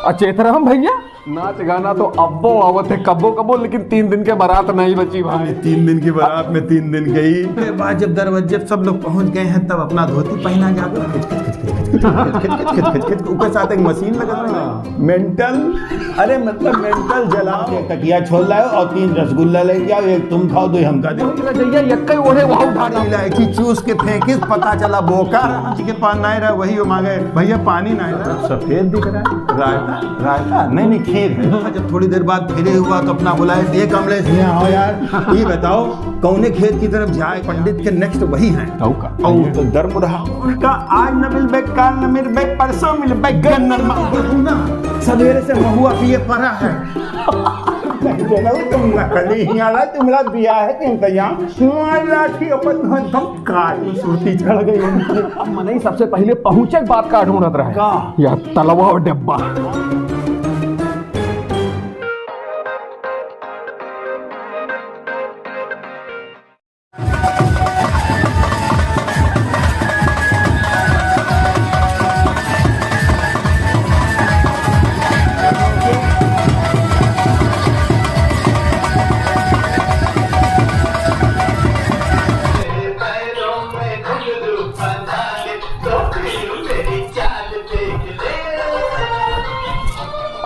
चेतराम भैया, नाच गाना तो अब्बो आवत है कब्बो कब्बो, लेकिन 3 दिन के बारात नहीं बची भाई। 3 दिन की बारात में 3 दिन गई। के बाद जब दरवाजे सब लोग पहुंच गए हैं तब अपना धोती पहना जाता है। ऊपर साथ एक मशीन लगा है मेंटल, अरे मतलब मेंटल जलाओ। तकिया छोड़ लाओ और 3 रसगुल्ला ले जाओ, एक तुम खाओ 2 हम खा दो। इलायची चूस के फेंके, पता चला बोका के पास नहीं रहा, वही वो मांगे भैया पानी नहीं रहा, सफेद दिख रहा है। रायता रायता नहीं खीर है। जब थोड़ी देर बाद फिरे हुआ तो अपना बुलाए, देख कमलेश यहाँ आओ यार, ये बताओ कौने खेत की तरफ जाए। पंडित के नेक्स्ट वही है तो धर्म रहा उसका, आज न मिल बैग काल न मिल बैग परसों मिल बैग ना सवेरे से महुआ पिए पड़ा है। तुम नकली ही आला, तुम्हारा बिया है कि इंतजाम लाठी अपन काली सूती चढ़ गई उनकी। अब मने सबसे पहले पहुंचे बात का ढूंढत रहे या तलवा और डिब्बा।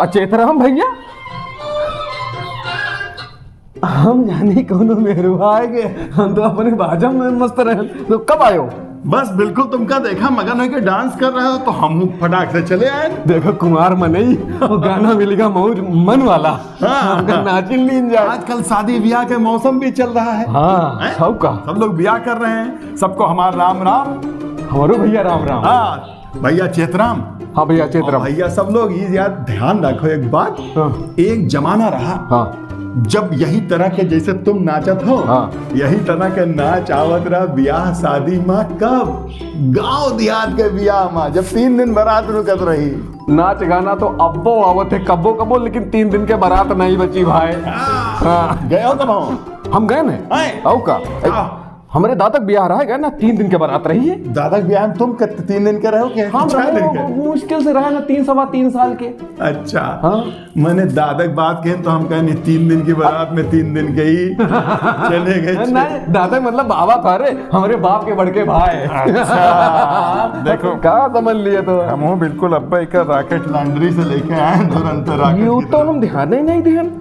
चेतराम भैया, हम जाने कौन मेहरुआ है कि हम तो अपने बाजम में मस्त रहे। तो कब आयो? बस बिल्कुल तुमका देखा मगन होके डांस कर रहे हो तो हम फटाक से चले आए। देखो कुमार मनई वो गाना मिलेगा मौज मन वाला। हाँ, नाचिन लीन जाए। आजकल शादी ब्याह के मौसम भी चल रहा है। हाँ, सब लोग ब्याह कर रहे हैं। सबको हमारा राम राम। हमारो भैया राम राम। हाँ भैया चेतराम। हाँ भैया चेतराम। भैया सब लोग ये याद ध्यान रखो एक बात। एक जमाना रहा जब यही तरह के जैसे तुम नाचत हो, यही तरह के नाच आवत रहा ब्याह शादी में। कब? गांव देहात के ब्याह में, जब 3 दिन बारात रुकत रही। नाच गाना तो अब्बो आवत है कब्बो कब्बो, लेकिन 3 दिन के बारात नहीं बची भाई। गए हो तब? हम गए ना हमारे दादा ब्याह रहा है ना, 3 दिन के बारात रही है। दादा ब्याह तुम 3 दिन के रहो के? हाँ, मुश्किल से रहा ना 3 साल के। अच्छा मैंने दादा बात कहे तो हम कहे 3 दिन की बारात में 3 दिन गई चले गए। नहीं दादा मतलब बाबा थारे हमारे बाप के बड़के भाई। अच्छा देखो क्या समझ लिए तो हम बिल्कुल अब्बा एक रॉकेट लॉन्ड्री से लेके आए तुरंत रॉकेट। तो हम ध्यान ही नहीं ध्यान।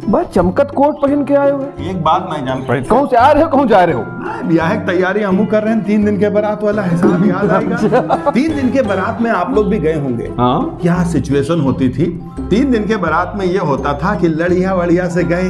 बस चमकत कोट पहन के आए हुए। एक बात नहीं जान पाई, कौन से आ रहे हो कौन जा रहे हो? ब्याह की तैयारी हम कर रहे हैं। 3 दिन के बारात वाला हिसाब याद आएगा। 3 दिन के बारात में आप लोग भी गए होंगे। क्या सिचुएशन होती थी? 3 दिन के बारात में ये होता था कि लड़िया वड़िया से गए,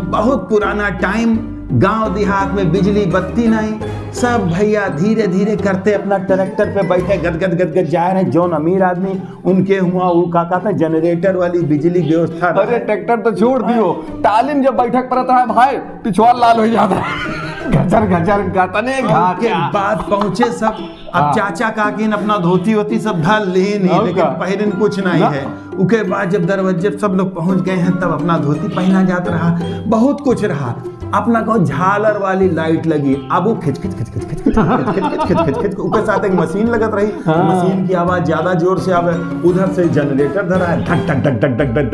बहुत पुराना टाइम, गांव देहात में बिजली बत्ती नहीं, सब भैया धीरे धीरे करते अपना ट्रैक्टर पे बैठे गदगद गदगद जा रहे। जौन अमीर आदमी उनके हुआ वो का था जनरेटर वाली बिजली व्यवस्था। अरे ट्रैक्टर तो छोड़ दियो, तालीम जब बैठक पर आता है भाई पिछवाड़ लाल हो जाता है। गजर गजर गतने घा के बाद पहुंचे सब। अब चाचा काकीन अपना धोती होती सब ढल ली नहीं, लेकिन पहन कुछ नहीं है। उसके बाद जब दरवाजे सब लोग पहुंच गए हैं तब अपना धोती पहना जाता रहा, बहुत कुछ रहा। अपना को झालर वाली लाइट लगी, अब वो खिच खिच खिच खिच खिच खिच खिच खिच खिच उसके साथ एक मशीन लगत रही। मशीन की आवाज ज्यादा जोर से आवे, उधर से जनरेटर धरा है, धक धक धक धक धक धक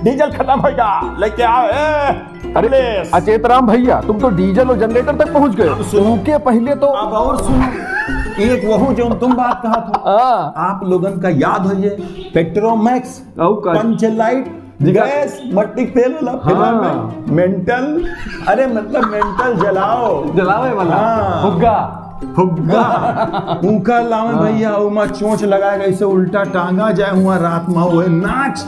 डीजल खत्म हो गया, लेके आओ। अरे अचेतराम भैया तुम तो डीजल और जनरेटर तक पहुंच गए। उनके पहले तो अब और सुनो, एक वह जो तुम बात कहा था आप लोगन का याद हो ये पेट्रोमैक्स, पंच लाइट, गैस, मट्टी तेल वाला फिलहाल में मेंटल, अरे मतलब मेंटल जलावे वाला फुग्गा उनका लावे भैया उमा चोंच लगाएगा इसे उल्टा टांगा जाए हुआ रात में हुए नाच।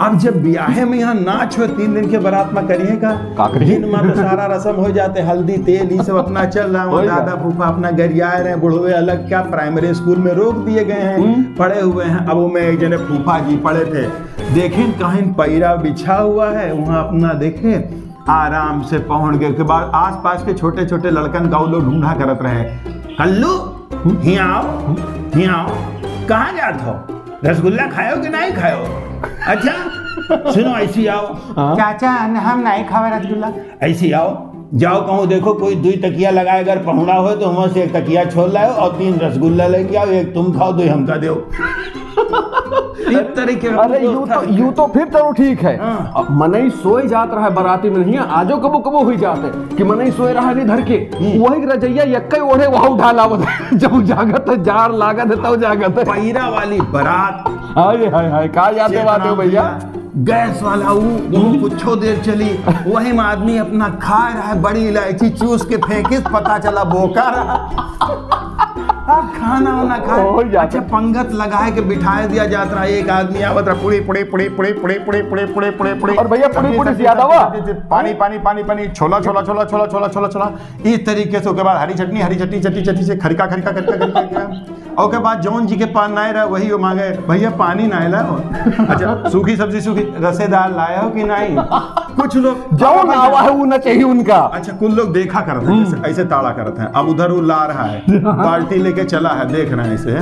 अब जब ब्याहे में यहाँ नाच हो 3 दिन के बारात में करिएगा, दिन में तो सारा रस्म हो जाते, हल्दी तेल ये सब अपना चल रहा है। दादा फूफा अपना गरिया रहे, बुढ़वे अलग क्या प्राइमरी स्कूल में रोक दिए गए हैं, पड़े हुए हैं। अब वो में एक जने फूफा जी पड़े थे, देखें कहीं पैरा बिछा हुआ है, वहाँ अपना देखे आराम से पहुंच गए। के बाद आस पास के छोटे छोटे लड़कन गाँव लोग ढूंढा करत रहे, कल्लू हिया आओ, कहाँ जात हो, रसगुल्ला खाओ कि नहीं खाओ? अच्छा सुनो ऐसी आओ, चाचा हम नहीं खावे रसगुल्ला, ऐसी आओ जाओ कहूँ देखो कोई 2 तकिया लगाए अगर पहुना हो तो वहां से 1 तकिया छोड़ लाओ और 3 रसगुल्ला लेके आओ, 1 तुम खाओ 2 हमका दो। इस तरीके का अरे यूं तो फिर चलो ठीक है। अब मनई सोए जात रहा है बाराती में, नहीं आजो कबो कबो हुई जाते कि मनई सोए रहा नहीं धर के वही रजैया यक्के ओढ़े वहां उठा लावत है। जब जागत है जार लागत है तब जागत है। पैरा वाली बारात, हाय हाय हाय का यादें बातें हो भैया। गैस वाला वो कुछो देर चली, वही में आदमी अपना खा रहा है, बड़ी इलायची चूस के फेंके, पता चला बोका रहा। अब खाना वाना खाए, अच्छा पंगत लगाए के बिठाए दिया जाता है। एक आदमी आवत रहा, पुड़ी पुड़ी पुड़ी पुड़ी पुड़ी पुड़ी पुड़ी पुड़ी पुड़ी पुड़ी, और भैया पुड़ी पुड़ी ज्यादा हुआ, पानी पानी पानी पानी, छोला छोला छोला छोला छोला छोला छोला, इस तरीके से। उसके बाद हरी चटनी चटनी चटनी से खरिका खरिका खरिका खरिका। और के बाद जौन जी के पान ना रहा वही वो मांगे, भैया पानी ना लाओ। अच्छा सूखी सब्जी सूखी रसेदार लाया हो कि नहीं। कुछ लोग जौन आवा है वो ना चाहिए उनका। अच्छा कुछ लोग देखा करते हैं, ऐसे ताड़ा करते हैं। अब उधर वो ला रहा है, बाल्टी लेके चला है, देख रहे हैं ऐसे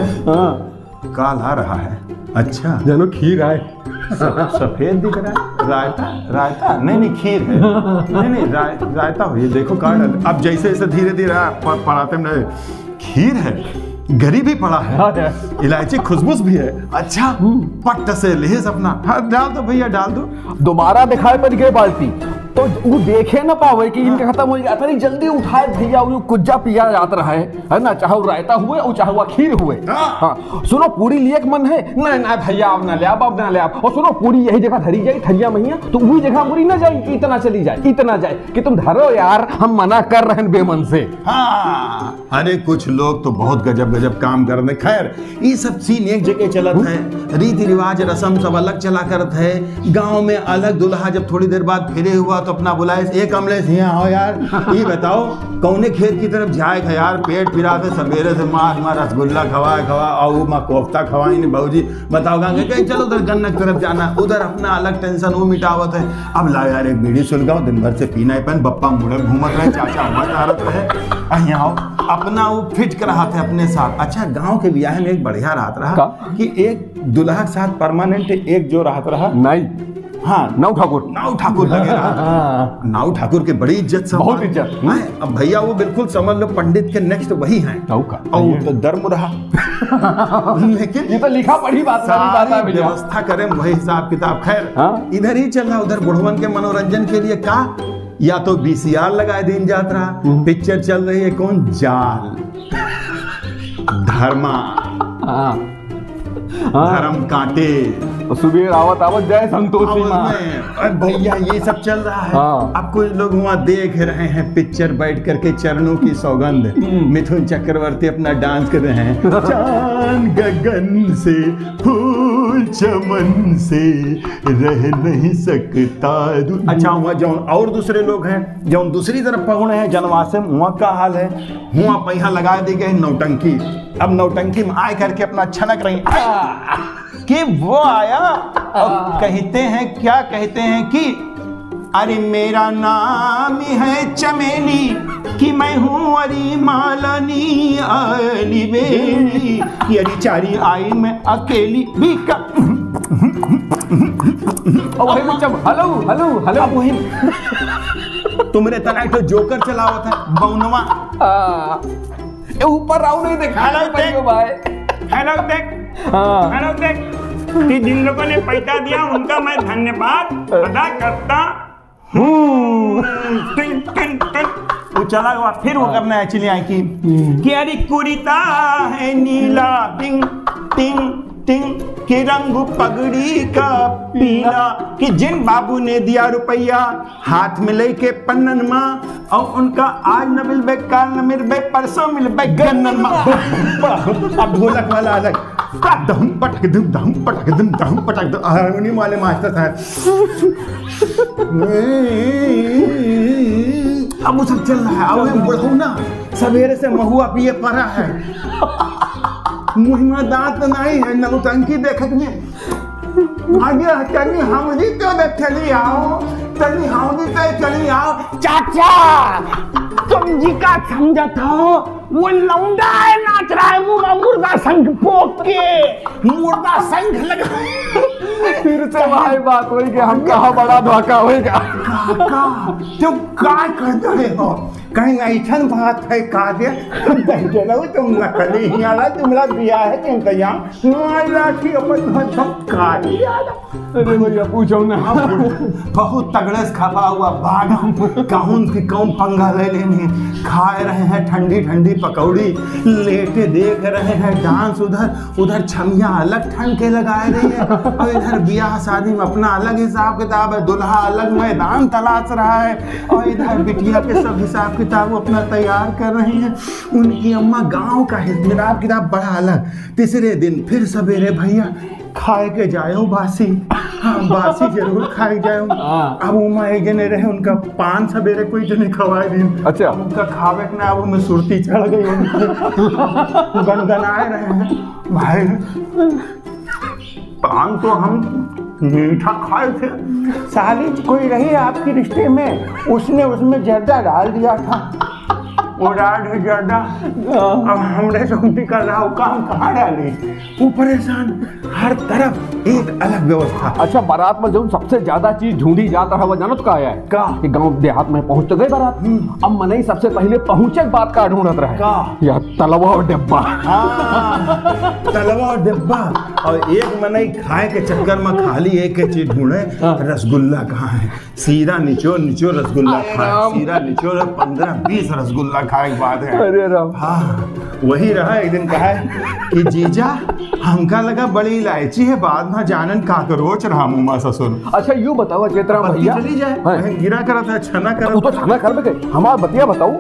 का ला रहा है। अच्छा जानो खीर है, सफेद दिख रहा है, रायता रायता नहीं खीर है, नहीं रायता हो, ये देखो कार्ड। अब जैसे जैसे धीरे धीरे पढ़ाते में खीर है, गरीबी पड़ा है, इलायची खुशबूस भी है। अच्छा पट्ट से लेस अपना डाल दो भैया डाल दो। दोबारा दिखाए पर गए बाल्टी तो वो देखे ना पावे कि इनका खत्म हो गया, नहीं जल्दी उठाए भैया वो कुज्जा पिया जाता रहा है ना, चाहे वो रायता हुए और चाहे वो खीर हुए। हाँ सुनो पूरी लिए मन है, नहीं ना भैया अब ना ले अब ना ले। और सुनो पूरी यही जगह धरी जाए थरिया मैया, तो वही जगह पूरी ना जाए, इतना चली जाए इतना जाए कि तुम धरो यार, हम मना कर रहे हैं बेमन से। हाँ अरे कुछ लोग तो बहुत गजब गजब काम कर रहे। खैर ये सब सीन एक जगह चलत है, रीति रिवाज रस्म सब अलग चला करत है। गाँव में अलग, दुल्हा जब थोड़ी देर बाद फिरे हुआ तो अपना बुलाए, एक कमलेश यहाँ आओ यार, ये बताओ कौने खेत की तरफ जाएगा यार, पेट फिरा के सवेरे से माँ रसगुल्ला खवा और माँ कोफ्ता खवाई नहीं भाजी, बताओ कहीं चलो उधर गन्ना की तरफ जाना, उधर अपना अलग टेंशन वो मिटावत है। अब ला यार एक बीड़ी सुलगाओ, दिन भर से पीना है, बप्पा मुड़े घूमत रहे, चाचा मत रहे, यहाँ अपना वो फिट कर रहा थे अपने साथ। अच्छा गाँव के ब्याह में एक बढ़िया रात रहा कि एक दुल्हा के साथ परमानेंट एक जो रात रहा नहीं, हाँ नाउ ठाकुर लगे रहा। नाउ ठाकुर के बड़ी इज्जत सब, बहुत इज्जत। अब भैया वो बिल्कुल समझ लो पंडित के नेक्स्ट वही हैं। और तो धर्म रहा लेकिन ये तो लिखा पढ़ी बात है, व्यवस्था करें वही हिसाब किताब। खैर इधर ही चल रहा, उधर बुढ़वन के मनोरंजन के लिए का या तो VCR लगाए दिन जात रहा, पिक्चर चल रही है कौन जाल, धर्मा धर्म कांटे, सुबह आवत जय संतोषी माँ, भैया ये सब चल रहा है। अब कुछ लोग वहाँ देख रहे हैं पिक्चर बैठ करके, चरणों की सौगंध, मिथुन चक्रवर्ती अपना डांस कर रहे हैं, चांद गगन से फूल चमन से रह नहीं सकता। अच्छा वहाँ जो और दूसरे लोग हैं जो दूसरी तरफ पहुंचे हैं जनवासे, वहाँ का हाल है, वहाँ पैसा लगा दी गई नौटंकी। अब नौटंकी में आए करके अपना छनक रही कि वो आया और कहते हैं क्या कहते हैं कि अरे मेरा नाम है चमेली कि मैं हूँ अरी मालनी अली बेली, कि अरी चारी आई मैं अकेली भी का। हेलो हेलो हेलो वही तुमरे तना तो जोकर चलावत है बौनवा, ऊपर आओ नहीं देखा भाई। हेलो देख जिन लोगों ने पैसा दिया उनका मैं धन्यवाद अदा करता हूँ। चला हुआ फिर वो करना है चिड़िया की अरे कुरिता है नीला टिंग टिंग टिंग कि रंग पगड़ी का पीला, कि जिन बाबू ने दिया रुपया हाथ में लेके पन्नन माँ, और उनका आज न मिलबे काल न मिलबे परसों मिलबे गन्नन माँ। अब ढोलक वाला अलग, दम पटक दम पटक दम, हारमोनियम वाले मास्टर साहब। अब वो सब चल रहा है। अब बुढ़ऊ ना सवेरे से महुआ पिए पड़ा है, मुहिमा दांत नहीं है, नौटंकी देखत में आगे चली हमदी तो चली आओ, चली हमदी तो चली आओ। चाचा तुम जी का समझा था वो लौंडा है नाच रहा है, मुर्गा शंख पोक के मुर्गा शंख लगा फिर से वही बात हुई कि हम कहा बड़ा धोखा होगा। काका तुम काय कर रहे हो? कहीं ऐसा बात है काजे तुम नकली ही आला तुम्हारा बिया है कि इंतजाम लाठी अपन काली अरे भैया पूछो ना। बहुत तगड़े से खपा हुआ बादाम कहून की कौन पंगा ले लेने खाए रहे हैं ठंडी ठंडी पकौड़ी लेटे देख रहे हैं डांस उधर छमिया अलग ठंड के लगाए रही है और इधर ब्याह शादी में अपना अलग हिसाब किताब है दुल्हा अलग मैदान तलाश रहा है और इधर बिटिया के सब हिसाब किताब अपना तैयार कर रही हैं। उनकी अम्मा गांव का हिसाब किताब बड़ा अलग। तीसरे दिन फिर सवेरे भैया खाए के जायो बासी। हाँ बासी जरूर खाए जाओ। अब उमा एक जने रहे उनका पान सवेरे कोई जने खवाए दिन। अच्छा उनका खावे के ना अब उनमें सुरती चढ़ गई उनकी गनगनाए रहे हैं भाई। पान तो हम मीठा खाए थे साली कोई रही आपके रिश्ते में उसने उसमें जर्दा डाल दिया था वो डाल है जर्दा। अब हमरे से निकल रहा हो काम कहाँ डाली वो परेशान हर तरफ एक अलग व्यवस्था। अच्छा बारात में जो सबसे ज्यादा चीज ढूंढी जाता है वो जानत का है का कि गांव देहात में पहुंच तो गए बारात। अब मनई सबसे पहले पहुंचे बात का ढूंढत रहे का या तलवा और डिब्बा। तलवा और डिब्बा और एक मनई खाए के चक्कर में खाली एक चीज ढूंढे रसगुल्ला कहाँ है। सीरा निचोड़ निचोड़ रसगुल्ला खाए सीरा निचोड़ 15-20 रसगुल्ला खाए के बाद है। अरे राम हाँ वही रहा एक दिन कहा कि जीजा हमका लगा बड़ी इलायची है बाद में जानन काकरोच रहा मुमा ससुर। अच्छा यूं बताओ चेतरा भैया चली जाए गिरा करा था छना करा वो तो छना कर गए हमारा बतिया बताओ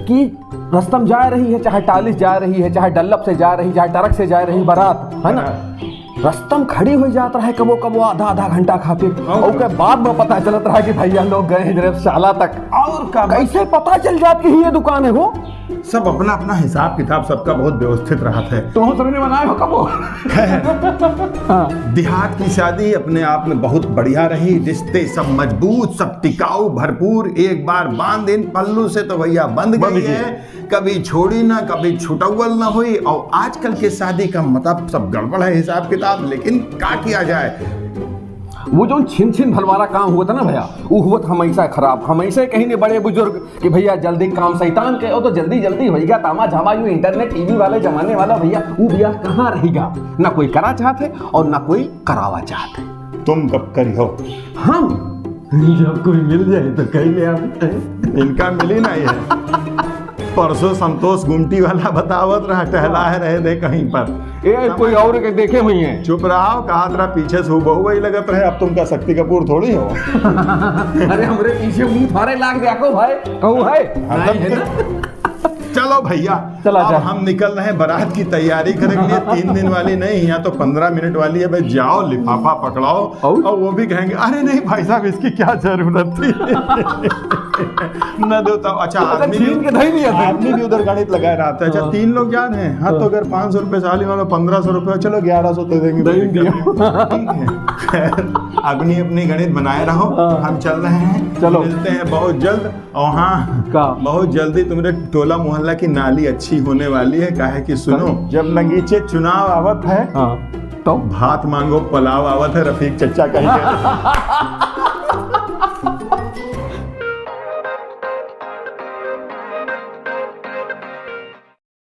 कि रस्तम जा रही है चाहे टालिस जा रही है चाहे डल्लप से जा रही चाहे टरक से जा रही बारात है ना रस्तम खड़ी हो जाता है कबो आधा घंटा खातिर और के बाद में पता चलता है कि भैया लोग गए हैं शाला तक। और कैसे पता चल जाती है ये दुकान है वो सब अपना अपना हिसाब किताब सबका बहुत व्यवस्थित रहा था। तो सबने बनाए हो कबो। देहात की शादी अपने आप में बहुत बढ़िया रही रिश्ते सब मजबूत सब टिकाऊ भरपूर एक बार बांध इन पल्लू से तो भैया बंद गई है कभी छोड़ी ना कभी छुटौल ना हुई। और आजकल के शादी का मतलब सब गड़बड़ है हिसाब किताब लेकिन क्या किया जाए। वो जो छिन भलवारा काम हुआ था ना भैया वो हुआ था हमेशा खराब। हमेशा कहीं ने बड़े बुजुर्ग कि भैया जल्दी काम शैतान के तो जल्दी भैया तामा झामा यू इंटरनेट टीवी वाले जमाने वाला भैया वो भैया कहाँ रहेगा ना कोई करा चाहते और ना कोई करावा चाहते। तुम कब करी हो हम जब कोई मिल जाए तो कहीं ले आते इनका मिली नहीं है। परसों संतोष गुमटी वाला बतावत रहा टहला रहे थे कहीं पर ये कोई और के देखे हुई हैं। चुप रहा कहा तेरा पीछे से बहु वही लगत रहे अब तुम का शक्ति कपूर थोड़ी हो। अरे हमरे पीछे मुंह थारे लाग देखो भाई कहू है चलो भैया अब हम निकल रहे हैं बारात की तैयारी करेंगे 3 दिन वाली नहीं यहाँ तो 15 मिनट वाली है भाई जाओ लिफाफा पकड़ाओ और वो भी कहेंगे अरे नहीं भाई साहब इसकी क्या जरूरत थी न दो तो अच्छा आदमी भी उधर गणित लगाए रहा था। अच्छा 3 लोग जा रहे हैं हाँ तो अगर 500 रुपए साली वालों 1500 रुपए चलो 1100 दे देंगे। अपनी अपनी गणित बनाए रहो हम चल रहे हैं चलो मिलते हैं बहुत जल्द। और हाँ बहुत जल्दी तुम्हारे टोला मोहल्ला की नाली अच्छी होने वाली है काहे कि सुनो जब नगीचे चुनाव आवत है तो भात मांगो पुलाव आवत है रफीक चचा कहेंगे।